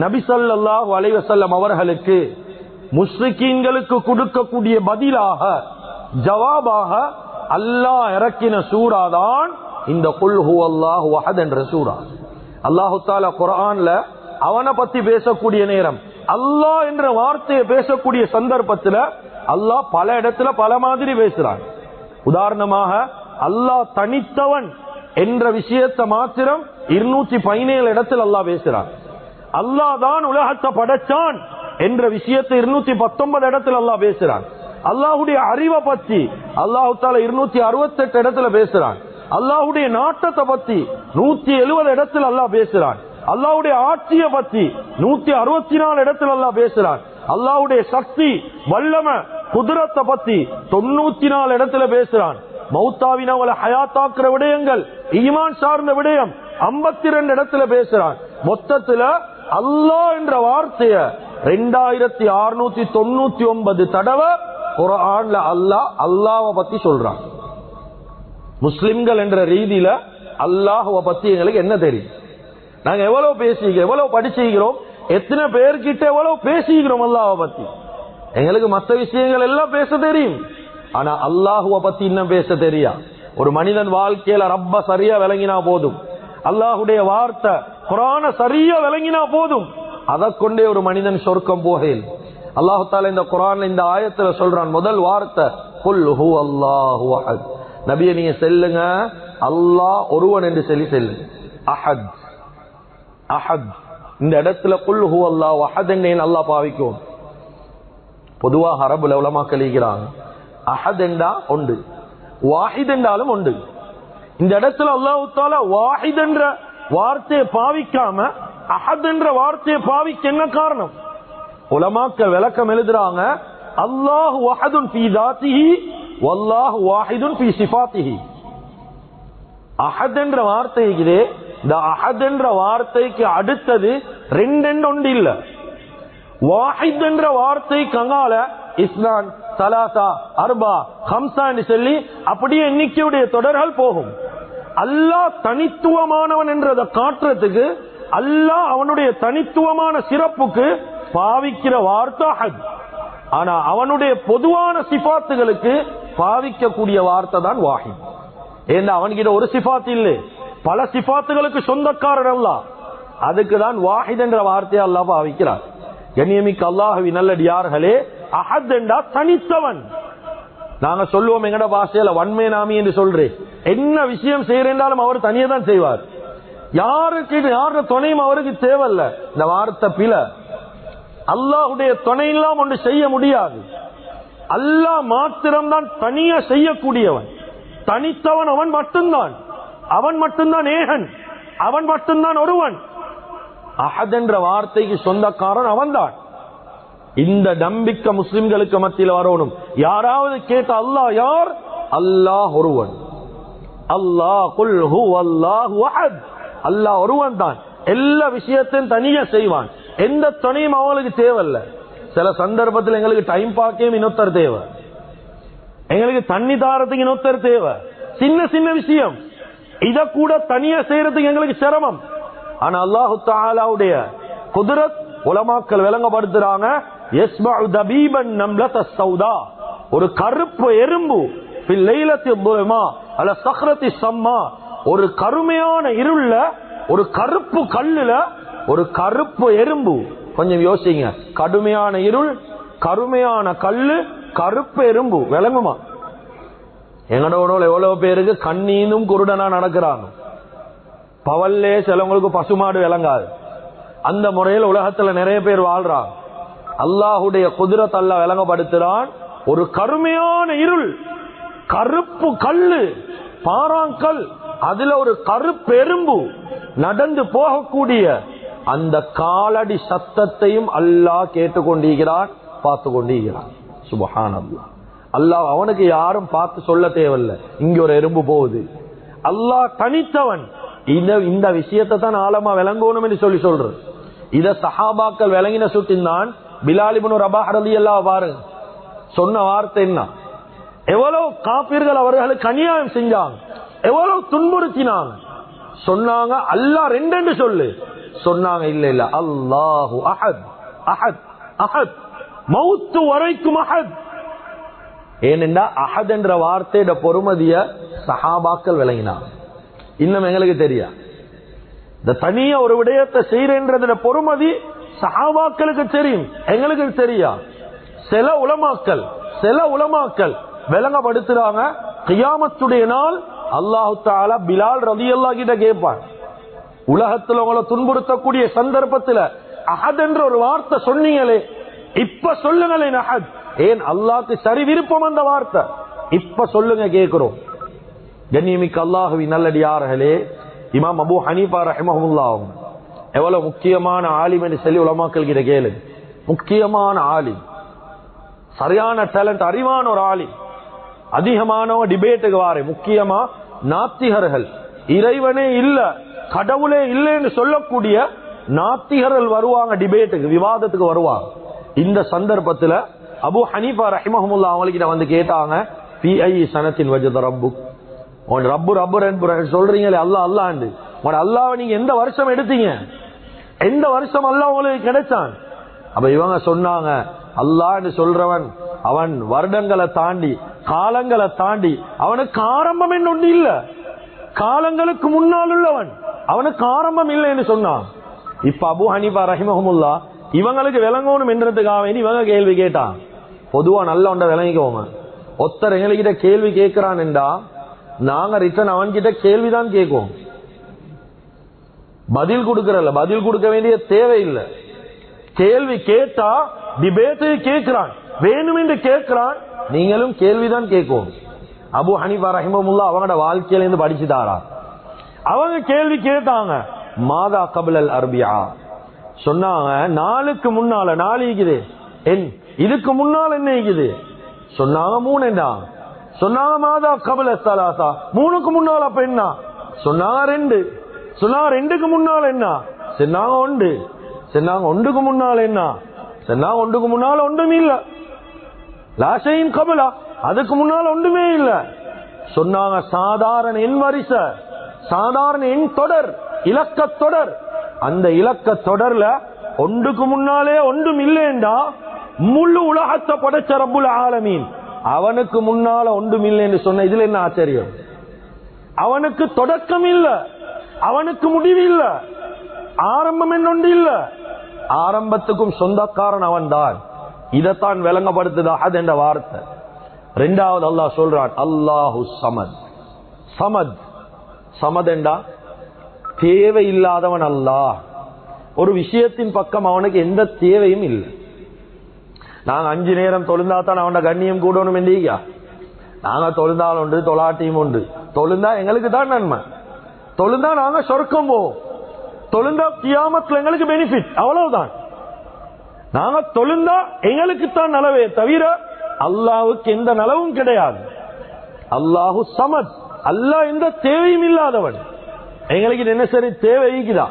[SPEAKER 2] நபி ஸல்லல்லாஹு அலைஹி வஸல்லம் அவர்களுக்கு முஸ்லிக்கீன்களுக்கு கொடுக்கக்கூடிய பதிலாக, ஜவாபாக அல்லாஹ் இறக்கின சூரா தான் இந்த குல் ஹுவல்லாஹு அஹத் என்ற சூரா. அல்லாஹு தஆலா குர்ஆன்ல அவனை பத்தி பேசக்கூடிய நேரம், அல்லாஹ் என்ற வார்த்தையை பேசக்கூடிய சந்தர்ப்பத்துல அல்லாஹ் பல இடத்துல பல மாதிரி பேசுறான். உதாரணமாக, அல்லாஹ் தனித்தவன் என்ற விஷயத்தை மாத்திரம் 217 இடத்தில் அல்லாஹ் பேசுறான். அல்லாஹ் தான் உலகத்தை படைச்சான் என்ற விஷயத்தை 219 இடத்தில் அல்லாஹ் பேசுறான். அல்லாஹ்வுடைய அறிவை பத்தி அல்லாஹ் தஆலா 268 இடத்துல பேசுறான். அல்லாஹ்வுடைய நாட்டத்தை பத்தி 170 இடத்தில் அல்லாஹ் பேசுறான். அல்லாஹ்வுடைய ஆட்சியை பத்தி 164 இடத்தில் அல்லாஹ் பேசுறான். அல்லாஹ்வுடைய சக்தி, வல்லமை, குதிரத்தை பத்தி 94 இடத்துல பேசுறான். மௌத்தாவினவங்களை ஹயாத்தாக்குற விடயங்கள், ஈமான் சார்ந்த விடயம் 52 இடத்துல பேசுறான். மொத்தத்துல அல்லாஹ் என்ற வார்த்தைய 2699 தடவை குர்ஆன்ல அல்லாஹ்வை பத்தி சொல்றான். முஸ்லிம்கள் என்ற ரீதியில அல்லாஹ்வை பத்தி எங்களுக்கு என்ன தெரியும்? நாங்க எவ்வளவு பேசிக்கிறோம், எவ்வளவு படிச்சுக்கிறோம், எத்தனை பேர்கிட்ட எவ்வளவு பேசிக்கிறோம் அல்லாஹ்வை பத்தி? எங்களுக்கு மற்ற விஷயங்கள் எல்லாம் பேச தெரியும், ஆனா அல்லாஹ்வை பத்தி இன்னும் பேச தெரியா. ஒரு மனிதன் வாழ்க்கையில ரப்ப சரியா விளங்கினா போதும், அல்லாஹ்வுடைய வார்த்தை குர்ஆனை சரியா விளங்கினா போதும், அதை கொண்டே ஒரு மனிதன் சொர்க்கம் போகேன். அல்லாஹ் தஆலா இந்த குர்ஆன்ல இந்த ஆயத்துல சொல்றான், முதல் வார்த்தை குல் ஹுவல்லாஹு அஹத். நபியே நீங்க சொல்லுங்க, அல்லாஹ் ஒருவன் என்று சொல்லி செல்லுங்க. அஹத், அஹத் இந்த இடத்துல குல் ஹுவல்லாஹு அஹத் என்று அல்லாஹ் பாவிக்கும். பொதுவாக அரபுல உலமாக்கள் இருக்கிறாங்க, அஹத் என்றா ஒன்று, வாஹித் என்றாலும் ஒன்று. இந்த இடத்துல அல்லாஹ் தஆலா வாஹித் என்ற வார்த்தையை பாவிக்காம அஹத் என்ற வார்த்தையை பாவிக்க என்ன காரணம்? உலமாக்கள் விளக்கம் எழுதுறாங்க, அல்லாஹு வஹதுன் ஃபீ தாத்திஹி வல்லாஹு வாஹிதுன் ஃபீ சிஃபாத்திஹி. அஹத் என்ற வார்த்தை இருக்குது, இந்த அஹத் என்ற வார்த்தைக்கு அடுத்தது ரெண்டு ஒன்று இல்ல. வாஹித் என்ற வார்த்தைக்கு அங்கால இஸ்லான் சலாசா அர்பா ஹம்சா என்று சொல்லி அப்படியே எண்ணிக்கையுடைய தொடர்கள் போகும். அல்லாஹ் தனித்துவமானவன் என்றதை காட்டுறதுக்கு, அல்லாஹ் அவனுடைய தனித்துவமான சிறப்புக்கு பாவிக்கிற வார்த்தை அஹத். ஆனா அவனுடைய பொதுவான சிபாத்துகளுக்கு பாவிக்கக்கூடிய வார்த்தை தான் வாஹித். ஏன்னா அவன்கிட்ட ஒரு சிபாத் இல்லை, பல சிபாத்துகளுக்கு சொந்தக்காரன் அல்லாஹ். அதுக்கு தான் வாஹித் என்ற வார்த்தையை அல்லாஹ் பாவிக்கிறார். கண்ணியமிக்க அல்லாஹ்வின் நல்லடியார்களே, அஹத் என்றா தனித்தவன். நாங்க சொல்லுவோம் எங்கட பாஷையில வன்மை நாமி என்று சொல்றேன். என்ன விஷயம் செய்யறாலும் அவர் தனியே தான் செய்வார். யாரு துணையும் அவருக்கு தேவையில்ல. இந்த வார்த்தை பில. அல்லாஹுடைய துணை இல்லாம ஒன்று செய்ய முடியாது. அல்லாஹ் மாத்திரம்தான் தனியா செய்யக்கூடியவன், தனித்தவன். அவன் மட்டும்தான் ஏகன், அவன் மட்டும்தான் ஒருவன். அஹத் என்ற வார்த்தைக்கு சொந்தக்காரன் அவன்தான். இந்த நம்பிக்கை முஸ்லிம்களுக்கு மத்தியில் வரணும். யாராவது கேட்ட அல்லாஹ் யார்? அல்லாஹ் ஒருவன். அல்லாஹ் குல் ஹுவல்லாஹு அஹத். அல்லாஹ் ஒருவன் தான் எல்லா விஷயத்தையும் தனியா செய்வான். எந்த துணையும் அவங்களுக்கு தேவையில்ல. சில சந்தர்ப்பத்தில் எங்களுக்கு டைம் பார்க்க இன்னொருத்தர் தேவை, எங்களுக்கு தண்ணி தாரத்துக்கு இன்னொருத்தர் தேவை. சின்ன விஷயம் இத கூட தனியா செய்யறதுக்கு எங்களுக்கு சிரமம். ஆனா அல்லாஹு தஆலாவுடைய குத்ரத் உலமாக்கள் விளங்கப்படுத்துறாங்க. யஸ்மஉ தபீபன் நம்லத ஸௌதா, ஒரு கருப்பு எறும்பு ஃபில் லைலத்தி துல்மா அல ஸக்ரத்தி ஸம்மா, ஒரு கருமையான இருள்ல, ஒரு கருப்பு கல்லுல ஒரு கருப்பு எறும்பு. கொஞ்சம் யோசிங்க, கடுமையான இருள், கருமையான கல்லு, கருப்பு எறும்பு. விளங்குமா? எங்களோட எவ்வளவு பேருக்கு கண்ணீனும் குருடனா நடக்கிறாங்க. பவல்லே சிலவங்களுக்கு பசுமாடு விளங்காது. அந்த முறையில் உலகத்துல நிறைய பேர் வாழ்றாங்க. அல்லாஹுடைய குதிரத் அல்லாஹ் விளங்கப்படுத்துறான். ஒரு கருமையான இருள், கருப்பு கல்லு, பாறாங்கல், அதுல ஒரு கருப்பு எறும்பு நடந்து போகக்கூடிய அந்த காலடி சத்தத்தையும் அல்லாஹ் கேட்டுக்கொண்டிருக்கிறான், பார்த்து கொண்டிருக்கிறான். சுப்ஹானல்லாஹ். அல்லாஹ் அவனுக்கு யாரும் பார்த்து சொல்ல தேவையில்லை, இங்க ஒரு எறும்பு போகுது. அல்லாஹ் தனித்தவன். இந்த விஷயத்தை தான் ஆழமா விளங்கணும் என்று சொல்றது. இத சஹாபாக்கள் விளங்கின சுட்டின் பிலால் இப்னு ரபாஹ் ரலியல்லாஹு பாருங்க, சொன்ன வார்த்தை என்ன? எவ்வளவு காபிர்கள் அவர்களுக்கு அநியாயம் செஞ்சாங்க, எவ்வளவு துன்புறுத்தினாங்க. சொன்னாங்க அல்லாஹ் ரெண்டு சொல்லு. சொன்னாங்க இல்ல அல்லாஹு அஹத், அஹத் அஹத், மௌத்து வரைக்கும் அஹத். ஏனென்றா அஹத் என்ற வார்த்தையோட பொறுமதிய சஹாபாக்கள் விளங்கினாங்க. இன்னும் எங்களுக்கு தெரியா, இந்த தனியா ஒரு விடயத்தை செய்யறதுல பொறுமதி சஹாபாக்களுக்கு தெரியும், எங்களுக்கு தெரியா. சில உலமாக்கள் விளங்கப்படுத்துறாங்க. கியாமத்துடைய நாள் அல்லாஹு தஆலா பிலால் ரலியல்லாஹு கிட்ட கேட்பான், உலகத்தில் உங்களை துன்புறுத்தக்கூடிய சந்தர்ப்பத்தில் அஹத் என்ற ஒரு வார்த்தை சொன்னீங்களே, இப்ப சொல்லுங்களேன் அஹத். ஏன் அல்லாஹ்க்கு சரி விருப்பம் அந்த வார்த்தை, இப்ப சொல்லுங்க கேட்கிறோம். கண்ணியமிக்க அல்லாஹ்வின் நல்லடியார்களே, இமாம் அபூ ஹனீஃபா ரஹிமஹுல்லாஹ் எவ்வளவு முக்கியமான ஆலிம் என்று சொல்லி உலமாக்கள் கிட்ட கேளு. முக்கியமான ஆலிம், சரியான டேலண்ட், அறிவான ஒரு ஆலிம். அதிகமானவங்க டிபேட்டுக்கு வாரு. முக்கியமா நாத்திகர்கள், இறைவனே இல்ல, கடவுளே இல்லைன்னு சொல்லக்கூடிய நாத்திகர்கள் வருவாங்க, டிபேட்டுக்கு, விவாதத்துக்கு வருவாங்க. இந்த சந்தர்ப்பத்தில் அபூ ஹனீஃபா ரஹிமஹுல்லாஹ் அவங்ககிட்ட வந்து கேட்டாங்க, ஃபீ ஐ சனத்தின் வஜத ரப்புக், உன் ரப்பு சொல்றீங்களே அல்லாஹ் அல்லாஹ்ண்டு, உன் அல்லாஹ்வை நீங்க எந்த வருஷம் எடுத்தீங்க, எந்த வருஷம் அல்லாஹ் உங்களுக்கு கிடைச்சான்? அப்ப இவங்க சொன்னாங்க, அல்லாஹ்னு சொல்றவன் அவன் வருடங்களை தாண்டி, காலங்களை தாண்டி, அவனுக்கு ஆரம்பம் என்ன ஒண்ணு இல்ல, காலங்களுக்கு முன்னால் உள்ளவன், அவனுக்கு ஆரம்பம் இல்லைன்னு சொன்னான். இப்ப அபூ ஹனீஃபா ரஹிமஹுல்லாஹ் இவங்களுக்கு விளங்கணும் என்றதுக்காக வேண்டி இவங்க கேள்வி கேட்டான். பொதுவா நல்ல ஒன்றை விளங்கிக்கோங்க, ஒருத்தர் எங்ககிட்ட கேள்வி கேட்கிறான் என்றா நாங்க ரிட்டர்ன் அவன்கிட்ட கேள்விதான் கேட்கும். பதில் கொடுக்கறல்ல, பதில் கொடுக்க வேண்டிய தேவையில்லை. கேள்வி கேட்டா டிபேட்டு கேட்கிறான், வேணும் என்று கேட்கிறான், நீங்களும் கேள்விதான் கேட்கும். அபு ஹனீஃபா ரஹிமஹுல்லாஹ் அவங்களோட வாழ்க்கையில இருந்து படிச்சுட்டாரா? அவங்க கேள்வி கேட்டாங்க, மாதா கபிலல் அர்பியா சொன்னாங்க, நாளுக்கு முன்னால நாள் இருக்குது, இதுக்கு முன்னால் என்ன இருக்குது சொன்னாங்க, 3 என்ன சொன்னாங்க, மாதா கபில சலாசா 3க்கு முன்னால் அப்ப என்ன சொன்னாங்க, 2 சொன்னாங்க, 2க்கு முன்னால் என்ன சொன்னாங்க, 1 சொன்னாங்க, 1க்கு முன்னால் என்ன சொன்னாங்க, 1க்கு முன்னால் ஒன்றுமே இல்ல, லாஷையின் கபிலா அதுக்கு முன்னால் ஒன்றுமே இல்ல சொன்னாங்க. சாதாரண எண் வரிசை, சாதாரண எண் தொடர், இலக்க தொடர், அந்த இலக்க தொடர்ல 1க்கு முன்னாலே ஒன்றும் இல்லைண்டா முழு உலகத்தை படைச்ச ரப்புல் ஆலமீன் அவனுக்கு முன்னால ஒன்றும் இல்லை என்று சொன்ன இதுல என்ன ஆச்சரியம்? அவனுக்கு தொடக்கம் இல்ல, அவனுக்கு முடிவு இல்ல, ஆரம்பம் என்னொன்று இல்ல, ஆரம்பத்துக்கும் சொந்தக்காரன் அவன் தான். இதைத்தான் விளங்கப்படுத்துது என்ற வார்த்தை. 2வது அல்லாஹ் சொல்றான், அல்லாஹு சமத். சமத் சமத் என்றா தேவை இல்லாதவன் அல்லாஹ். ஒரு விஷயத்தின் பக்கம் அவனுக்கு எந்த தேவையும் இல்லை. நாங்க 5 நேரம் தொழுந்தாத்தான் அவனோட கண்ணியம் கூடணும் என்றீங்க. நாங்க தொழுந்தால் உண்டு, தொழாட்டியும் உண்டு. தொழுந்தா எங்களுக்கு தான் நன்மை, தொழுந்தா நாங்க சொர்க்கம் போவோம், தொழுந்தா கியாமத்துல எங்களுக்கு பெனிஃபிட், அவ்வளவுதான். நாங்க தொழுந்தா எங்களுக்கு தான் நலவே தவிர அல்லாஹ்வுக்கு எந்த நலவும் கிடையாது. அல்லாஹு சமத், அல்லாஹ் எந்த தேவையும் இல்லாதவன். எங்களுக்கு என்ன சரி தேவைக்குதா?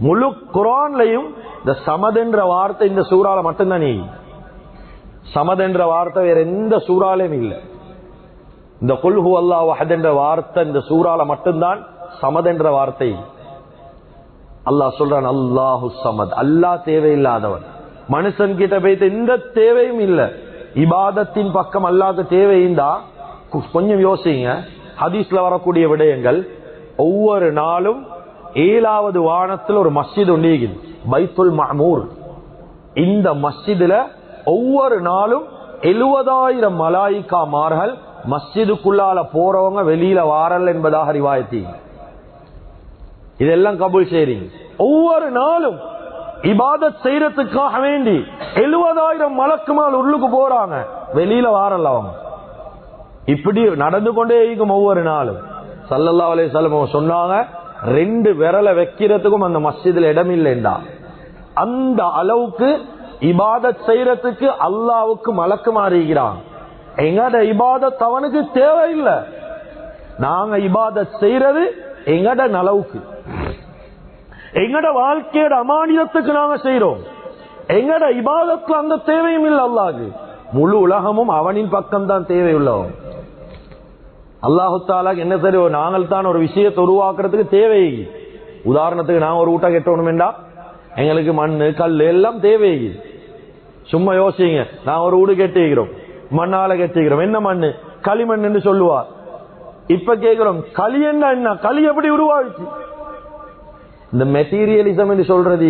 [SPEAKER 2] முழு குர்ஆன்லயும் இந்த சமத் என்ற வார்த்தை இந்த சூறால மட்டும்தான். சமத் என்ற வார்த்தை வேற எந்த சூறாலையும் இல்லை. இந்த குல் ஹுவல்லாஹு அஹத் என்ற வார்த்தை இந்த சூறால மட்டும்தான் சமத் என்ற வார்த்தை. அல்லாஹ் சொல்றான், அல்லாஹு சமத், அல்லாஹ் தேவையில்லாதவன். மனுஷன் கிட்ட போயிட்டு எந்த தேவையும் இல்லை. இபாதத்தின் பக்கம் அல்லாஹ்க்கு தேவையிந்தா கொஞ்சம் யோசிங்க. ஹதீஸ்ல வரக்கூடிய விடயங்கள், ஒவ்வொரு நாளும் 7வது வானத்தில் ஒரு மஸ்ஜித் உண்டு, பைத்துல் மஅமூர். இந்த மஸ்ஜிதுல ஒவ்வொரு நாளும் 70,000 மலாயிகாமார்கள் மஸ்ஜிதுக்குள்ளால போறவங்க வெளியில வாரல் என்பதாக ரிவாயத்தி. இதெல்லாம் கபூல் செய்றீங்க. ஒவ்வொரு நாளும் இபாதத் செய்யறதுக்காக வேண்டி 70,000 மலக்குமால் உள்ளுக்கு போறாங்க, வெளியில வாரல் அவங்க. இப்படி நடந்து கொண்டே இருக்கும் ஒவ்வொரு நாளும். ஸல்லல்லாஹு அலைஹி வஸல்லம் சொன்னாங்க, 2 விரலை வைக்கிறதுக்கும் அந்த மஸ்ஜிதுல இடம் இல்லைண்டா. அந்த அளவுக்கு இபாதத் செய்யறதுக்கு அல்லாஹ்வுக்கு மலக்கு மாறிக்கிறான். எங்கட இபாதத் அவனுக்கு தேவையில்லை. நாங்க இபாதத் செய்யறது எங்கட நலவுக்கு, எங்கட வாழ்க்கையோட அமானிதத்துக்கு நாங்க செய்யறோம். எங்கட இபாதத்துல அந்த தேவையும் இல்லை அல்லாஹ்க்கு. முழு உலகமும் அவனின் பக்கம் தான் தேவையுள்ளவன். அல்லாஹு தஆலா என்ன சரி, நாங்கள் தான் ஒரு விஷயத்தை உருவாக்குறதுக்கு தேவை. உதாரணத்துக்கு நாங்க ஒரு ஊட்ட கட்டணும்டா எங்களுக்கு மண்ணு கல் எல்லாம் தேவை. சும்மா யோசிங்க, நான் ஒரு வீடு கட்டிக்கிறோம், மண்ணால கட்டிக்கிறோம். என்ன மண்ணு? களிமண் என்று சொல்லுவார். இப்ப கேட்கிறோம், களி என்ன? களி எப்படி உருவாச்சு? இந்த மெட்டீரியலிசம் என்று சொல்றது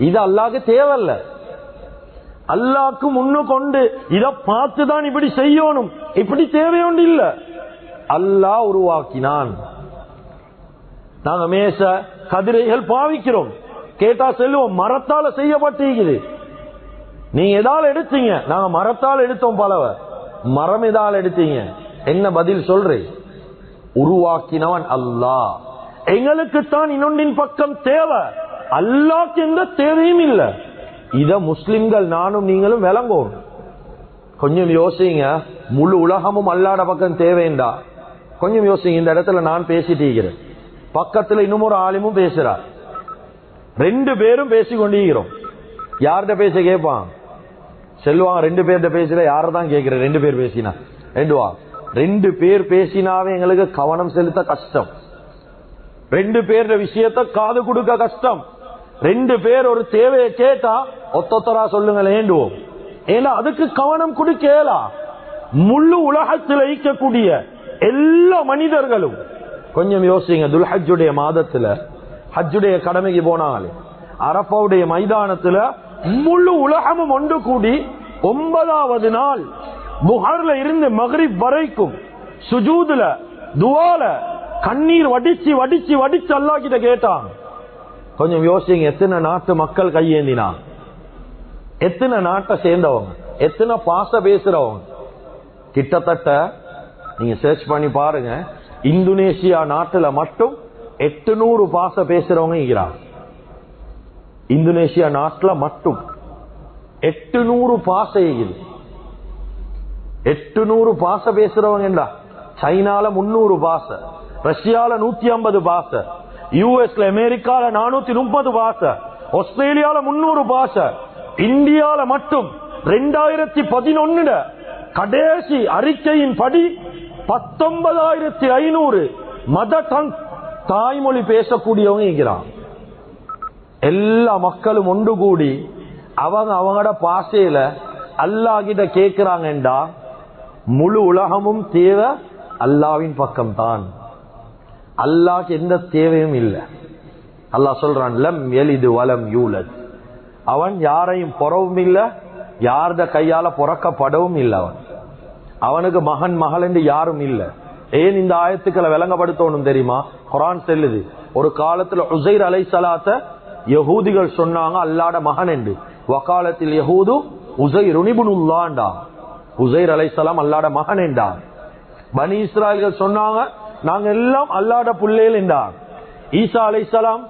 [SPEAKER 2] இது அல்லாஹ்க்கு தேவையில்ல. அல்லாஹ்க்கு முன்னு கொண்டு இத பார்த்துதான் இப்படி செய்யணும், இப்படி தேவையொன்று இல்ல. அல்லாஹ் உருவாக்கினான். நாங்க மேச கதிரைகள் பாவிக்கிறோம், கேட்டா செல்லுவோம் மரத்தால செய்யப்பட்டிருக்குது. நீங்க எதால எடுத்தீங்க? நாங்க மரத்தால் எடுத்தோம். பலவ மரம் எதால் எடுத்தீங்க? என்ன பதில் சொல்றேன்? உருவாக்கினவன் அல்லாஹ். எங்களுக்குத்தான் இன்னொன்றின் பக்கம் தேவை, அல்லாஹ்க்கு எந்த தேவையும் இல்லை. இத முஸ்லிம்கள் நானும் நீங்களும் விளங்கும். கொஞ்சம் யோசிங்க, முழு உலகமும் அல்லாஹ்ட பக்கம் தேவைண்டா கொஞ்சம் யோசிங்க. இந்த இடத்துல நான் பேசிட்டு இருக்கிறேன், பக்கத்துல இன்னும் ஒரு ஆலிமும் பேசுறார், 2 பேரும் பேசி கொண்டிருக்கிறோம். யார்கிட்ட பேச கேட்பான்? செல்வாங்க 2 பேர்கிட்ட பேசல, யாரதான் கேட்கிற? 2 பேர் பேசினா 2 பேர் பேசினாவே எங்களுக்கு கவனம் செலுத்த கஷ்டம். 2 பேர் விஷயத்த காது கொடுக்க கஷ்டம். 2 பேர் ஒரு தேவையை கேட்டா ஒத்தொத்தரா சொல்லுங்களேண்டுவோம். ஏன்னா அதுக்கு கவனம் கொடுக்கலா. முழு உலகத்தில் ஈக்கக்கூடிய எல்லா மனிதர்களும் கொஞ்சம் யோசிங்க. துல்ஹஜ்ஜுடைய மாதத்துல ஹஜ்ஜுடைய கடமைக்கு போனாலே அரஃபாவுடைய மைதானத்துல முழு உலகமும் ஒன்று கூடி 9வது நாள் புகார்ல இருந்து மக்ரிப் வரைக்கும் சுஜூதுல துஆல கண்ணீர் வடிச்சு வடிச்சு வடிச்சு அல்லாஹ் கிட்ட கேட்டாங்க. கொஞ்சம் யோசிங்க, எத்தனை நாட்டு மக்கள் கையேந்தினா, எத்தனை நாட்டை சேர்ந்தவங்க, எத்தனை பாச பேசுறவங்க. கிட்டத்தட்ட நீங்க சர்ச் பண்ணி பாருங்க, இந்தோனேஷியா நாட்டுல மட்டும் 800 பாச பேசுறவங்க இருக்கிறாங்க. இந்தோனேஷியா நாட்டுல மட்டும் 800 பாச இருக்குது. 800 பாச பேசுறவங்க. சைனால 300 பாச, ரஷ்யால 150 பாச, யூஎஸ்ல அமெரிக்கால 430 பாச, ஆஸ்திரேலியால 300 பாச, இந்தியால மட்டும் 2011 கடைசி அறிக்கையின் படி 19,500 மதர் டங் தாய்மொழி பேசக்கூடியவங்க இருக்கிறாங்க. எல்லா மக்களும் ஒன்று கூடி அவங்களோட பாசையில அல்லாஹ் கிட்ட கேட்கிறாங்கடா, முழு உலகமும் தேவை அல்லாஹ்வின் பக்கம் தான். அல்லாஹ்க்கு எந்த தேவையும் இல்லை. அல்லாஹ் சொல்றான், லம் யலிது வலம் யூலத். அவன் யாரையும் பொறவும் இல்லை, யார்த கையால பொறக்கப்படவும் இல்லை. அவனுக்கு மகன் மகள் என்று யாரும் இல்லை. ஏன் இந்த ஆயத்துக்களை விளங்கப்படுத்தணும் தெரியுமா? குர்ஆன் சொல்லுது, ஒரு காலத்துல உஸைர் அலைஹிஸ்ஸலாத்த யஹூதிகள் சொன்னாங்க அல்லாஹ்ட மகன் என்று. வகாலத்தில் யஹூது உஸைர் இப்னுல்லாஹ்டா, உஸைர் அலைஹிஸ்ஸலாம் அல்லாஹ்ட மகன் என்றார். பனி இஸ்ராயீல்கள் சொன்னாங்க நாங்க எல்லாம் அல்லாஹ்ட பிள்ளைகள் என்றார். ஈசா அலைஹிஸ்ஸலாம்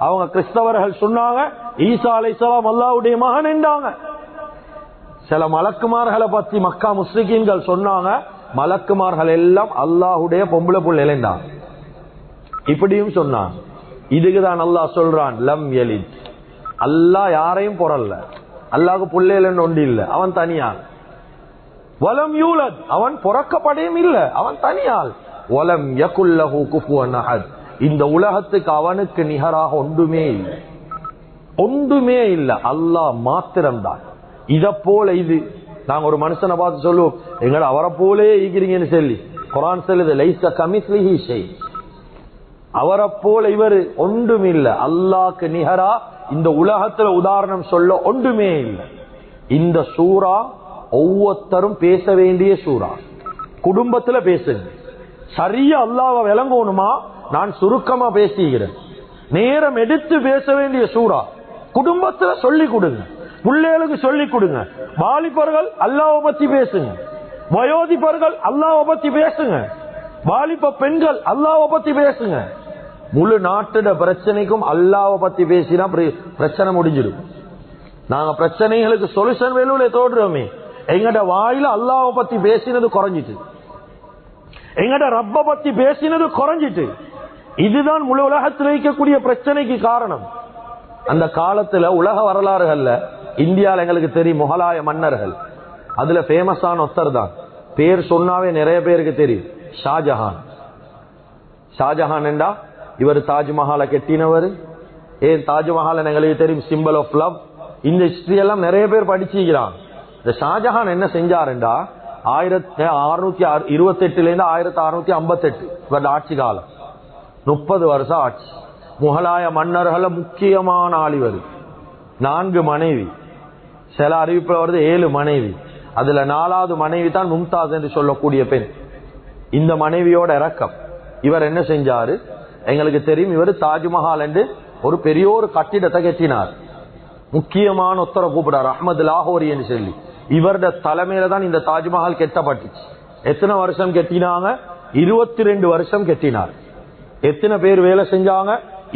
[SPEAKER 2] அவங்க கிறிஸ்தவர்கள் சொன்னாங்க ஈசா அலைஹிஸ்ஸலாம் அல்லாஹ்வுடைய மகன் என்றாங்க. சில மலக்குமார்களை பத்தி மக்கா முஸ்லிகீன்கள் சொன்னாங்க மலக்குமார்கள் எல்லாம் அல்லாஹ்வுடைய பொம்பளை பிள்ளைகள் என்றாங்க. இப்படியும் சொன்னாங்க. இதுக்குதான் அல்லாஹ் சொல்றான், லம் யலித். அல்லாஹ் யாரையும் பொறல்ல, அல்லாஹ்வுக்கு பிள்ளைகள் ஒன்று இல்லை, அவன் தனியால். வலம் யூலத், அவன் பொறக்கப்படையும் இல்லை, அவன் தனியால். வலம் யகுல் லஹு குஃபுவன் அஹத், இந்த உலகத்துக்கு அவனுக்கு நிகராக ஒன்றுமே இல்லை, ஒன்றுமே இல்லை, அல்லாஹ் மாத்திரம்தான். இத போல இது நாங்க ஒரு மனுஷனை பார்த்து சொல்லுவோம் எங்களை அவரை போலே ஈக்கிறீங்கன்னு சொல்லி. குர்ஆன் சொல்லுது, லைஸ கமிஸ்லிஹி ஷை, அவரை போல இவர் ஒன்றும் இல்லை. அல்லாஹ்க்கு நிகரா இந்த உலகத்துல உதாரணம் சொல்ல ஒன்றுமே இல்லை. இந்த சூரா ஒவ்வொருத்தரும் பேச வேண்டிய சூரா. குடும்பத்துல பேசுங்க, சரியா அல்லாஹ்வை விளங்கணுமா? நான் சுருக்கமா பேசுகிறேன். நேரம் எடுத்து பேச வேண்டிய சூரா. குடும்பத்துல சொல்லி கொடுங்க, பிள்ளைகளுக்கு சொல்லி கொடுங்க. வாலிபர்கள் அல்லாஹ்வை பத்தி பேசுங்க, வயோதிபர்கள் அல்லாஹ்வை பத்தி பேசுங்க, வாலிப பெண்கள் அல்லாஹ்வை பத்தி பேசுங்க. முழு நாட்டோட பிரச்சனைக்கும் அல்லாஹ்வை பத்தி பேசினா பிரச்சனை முடிஞ்சிடும். நாங்க பிரச்சனைகளுக்கு சொல்யூஷன் வேலூல தோடுறோமே, எங்கட வாயில அல்லாஹ்வை பத்தி பேசினது குறைஞ்சிட்டு, எங்கட ரப்ப பத்தி பேசினது குறைஞ்சிட்டு. இதுதான் முழு உலகத்தில் இருக்கக்கூடிய பிரச்சனைக்கு காரணம். அந்த காலத்துல உலக வரலாறுகள்ல இந்தியாவில் எங்களுக்கு தெரியும் முகலாய மன்னர்கள். அதுல ஃபேமஸான ஒருத்தர் தான், பேர் சொன்னாவே நிறைய பேருக்கு தெரியும், ஷாஜஹான். ஷாஜஹான் என்றா இவர் தாஜ்மஹாலை கட்டினவர். ஏன் தாஜ்மஹால் எங்களுக்கு தெரியும், சிம்பிள் ஆஃப் லவ். இந்த ஹிஸ்டரி எல்லாம் நிறைய பேர் படிச்சுக்கிறான். இந்த ஷாஜஹான் என்ன செஞ்சாருண்டா 1628 இருந்து 1658 இவருடைய ஆட்சி காலம் 30 வருஷம் ஆட்சி. முகலாய மன்னர்கள முக்கியமான ஆளிவர். 4 மனைவி, சில அறிவிப்புல வருது 7 மனைவி. அதுல 4வது மனைவி தான் மும்தாஸ் என்று சொல்லக்கூடிய பெண். இந்த மனைவியோட இறக்கம். இவர் என்ன செஞ்சாரு எங்களுக்கு தெரியும், இவர் தாஜ்மஹால் என்று ஒரு பெரிய ஒரு கட்டிடத்தை கட்டினார். முக்கியமான ஒருத்தரை கூப்பிடார், அஹ்மத் லாஹோரி என்று சொல்லி. இவருடைய தலைமையில தான் இந்த தாஜ்மஹால் கட்டப்பட்டுச்சு. எத்தனை வருஷம் கட்டினாங்க? 22 வருஷம் கட்டினார். எத்தனை பேர் வேலை செஞ்சாங்க?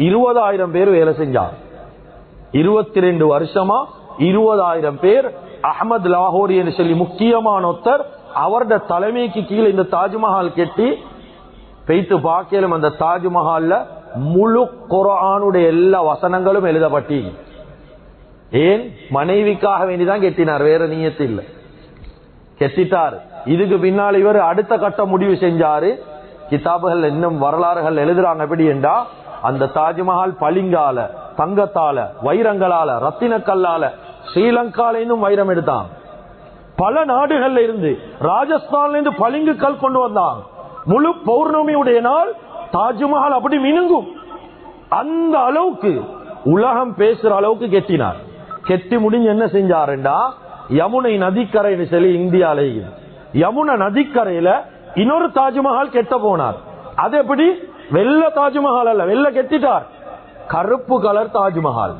[SPEAKER 2] 20,000 பேர் வேலை செஞ்சாங்க. 22 வருஷமா 20,000 பேர். அஹ்மத் லாஹோரி என்று சொல்லி முக்கியமான ஒருத்தர், அவருடைய தலைமைக்கு கீழே இந்த தாஜ்மஹால் கட்டி பெய்த்து பார்க்கலும். அந்த தாஜ்மஹால்ல முழு குர்ஆனுடைய எல்லா வசனங்களும் எழுதப்பட்டி. ஏன்? மனைவிக்காக வேண்டிதான் கெட்டினார், வேற நியத்து இல்ல. கெட்டிட்டார். இதுக்கு பின்னால் இவர் அடுத்த கட்ட முடிவு செஞ்சாரு. கிதாபுகள் இன்னும் வரலாறுகள் எழுதுறாங்க. எப்படி என்றா, அந்த தாஜ்மஹால் பளிங்கால, தங்கத்தால, வைரங்களால, ரத்தின கல்லால, ஸ்ரீலங்கால இருந்தும் வைரம் எடுத்தான். பல நாடுகள்ல இருந்து, ராஜஸ்தான்ல இருந்து பளிங்கு கல் கொண்டு வந்தாங்க. முழு பௌர்ணமியுடைய நாள் தாஜ்மஹால் அப்படி மினுங்கும். அந்த அளவுக்கு உலகம் பேசுற அளவுக்கு கெட்டினார். கெட்டி முடிஞ்சு என்ன செஞ்சாருண்டா, யமுனை நதிக்கரைன்னு சொல்லி இந்தியால யமுனை நதிக்கரையில இன்னொரு தாஜ்மஹால் கெட்ட போனார். அது எப்படி? வெள்ள தாஜ்மஹால் அல்ல, வெள்ள கெட்டிட்டார். கருப்பு கலர் தாஜ்மஹால்.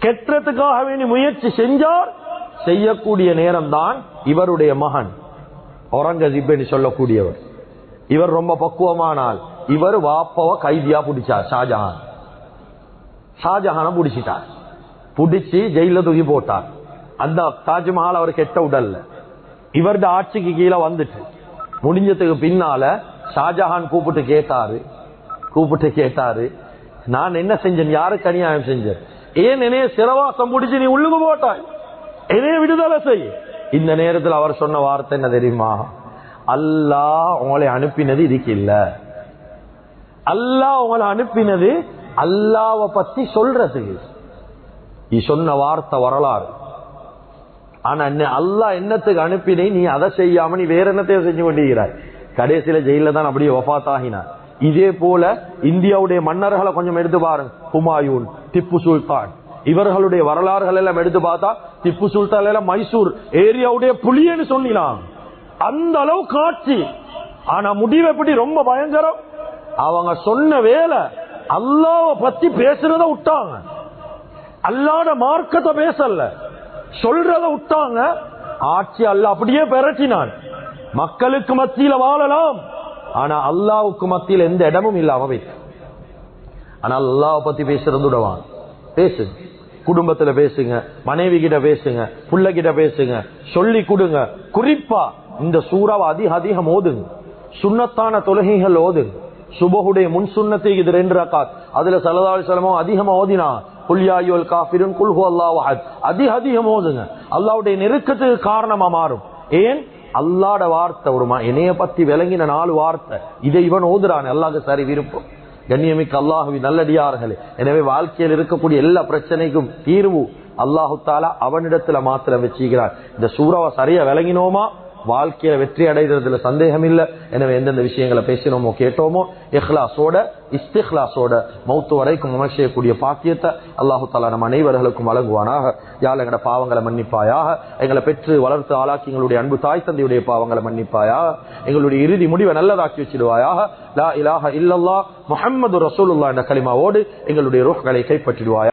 [SPEAKER 2] கெட்டதுக்காக வேண்டி முயற்சி செஞ்சார். செய்யக்கூடிய நேரம் தான் இவருடைய மகன் அவுரங்கசீப் என்று சொல்லக்கூடியவர். இவர் ரொம்ப பக்குவமானால் இவர் வாப்பவ கைதியா பிடிச்சார். ஷாஜஹான பிடிச்சிட்டார். பிடிச்சி ஜெயில தூக்கி போட்டார். அந்த தாஜ்மஹால் அவர் கெட்ட உடல்ல இவருடைய ஆட்சிக்கு கீழே வந்துட்டு முடிஞ்சதுக்கு பின்னால ஷாஜஹான் கூப்பிட்டு கேட்டாரு, நான் என்ன செஞ்சேன், யாருக்கு அநியாயம் செஞ்சேன், ஏன் என்னைய சிறவாசம் பிடிச்சு நீ உள்ளுக்கு போட்டாய், என்னைய விடுதலை செய். இந்த நேரத்தில் அவர் சொன்ன வார்த்தை என்ன தெரியுமா? அல்லாஹ் உங்களை அனுப்பினது இதுக்கு இல்ல. அல்லாஹ் உங்களை அனுப்பினது அல்லாஹ்வை பத்தி சொல்றதுக்கு. நீ சொன்ன வார்த்தை வரலாறு. ஆனா அல்லாஹ் என்னத்துக்கு அனுப்பினே நீ அதை செய்யாம நீ வேற என்னத்தையும் செஞ்சு கொண்டிருக்கிறாய். கடைசியில ஜெயில தான் அப்படியே வஃபாத் ஆகினார். இதே போல இந்தியாவுடைய மன்னர்களை கொஞ்சம் எடுத்து பாருங்க. ஹுமாயூன், திப்பு சுல்தான், இவர்களுடைய வரலாறுகள் எல்லாம் எடுத்து பார்த்தா திப்பு சுல்தான் எல்லாம் மைசூர் ஏரியாவுடைய புலியன்னு சொன்னாங்க. அந்த அளவு காட்சி. ஆனா முடிவு எப்படி ரொம்ப பயங்கரம். அவங்க சொன்ன வேலை அல்லாஹ்வை பத்தி பேசுறத விட்டாங்க. அல்லாஹ்வோட மார்க்கத்தை பேசல, சொல்றத விட்டாங்க. ஆட்சி அல்லாஹ் அப்படியே பெரட்டினான். மக்களுக்கு மத்தியில வாழலாம், ஆனா அல்லாஹ்வுக்கு மத்தியில் எந்த இடமும் இல்லாம வைத்து. ஆனா அல்லாஹ்வை பத்தி பேசுறது விடவான். பேசுங்க, குடும்பத்துல பேசுங்க, மனைவி கிட்ட பேசுங்க, புள்ள கிட்ட பேசுங்க, சொல்லி கொடுங்க. குறிப்பா இந்த சூறாவை அதிகம் ஓதுங்க. சுன்னத்தான தொழுகைகள் ஓதுங்க. சுபஹுடைய முன் சுன்னத்துக்கு இது 2 ரக்காத். அதுல ஸல்லல்லாஹு அலைஹி வஸல்லம் அதிகமா ஓதினா குல் யா அய்யுல் காஃபிரூன் குல் ஹுவல்லாஹு அஹத் அதிகம் ஓதுங்க. அல்லாஹ்வுடைய நெருக்கத்துக்கு காரணமா மாறும். ஏன்? அல்லாஹ்வோட வார்த்தை ஒரு என்னைய பத்தி விளங்கின 4 வார்த்தை இதை இவன் ஓதுறான். அல்லாஹ்க்கு சரி விருப்பம். கண்ணியமிக்க அல்லாஹ்வின் நல்லடியார்களே, எனவே வாழ்க்கையில் இருக்கக்கூடிய எல்லா பிரச்சனைக்கும் தீர்வு அல்லாஹு தஆலா அவனிடத்துல மாத்திரம் வச்சுக்கிறார். இந்த சூறாவை சரியா விளங்கினோமா வாழ்க்கையில வெற்றி அடைகிறதுல சந்தேகம் இல்லை. எனவே எந்தெந்த விஷயங்களை பேசினோமோ கேட்டோமோ இஹ்லாஸோட இஸ்திக்லாஸோட மௌத்து வரைக்கும் அமல் செய்யக்கூடிய பாக்கியத்தை அல்லாஹு தஆலா நம் அனைவர்களுக்கும் வழங்குவானாக. யாழ் எங்களோட பாவங்களை மன்னிப்பாயாக. எங்களை பெற்று வளர்த்து ஆளாக்கி எங்களுடைய அன்பு தாய் தந்தையுடைய பாவங்களை மன்னிப்பாயாக. எங்களுடைய இறுதி முடிவை நல்லதாக்கி வச்சிடுவாயாக. லா இலாஹ இல்லல்லாஹ் முஹம்மது ரசூலுல்லாஹ் என்ற கலிமாவோடு எங்களுடைய ரூஹ்களை கைப்பற்றிடுவாயாக.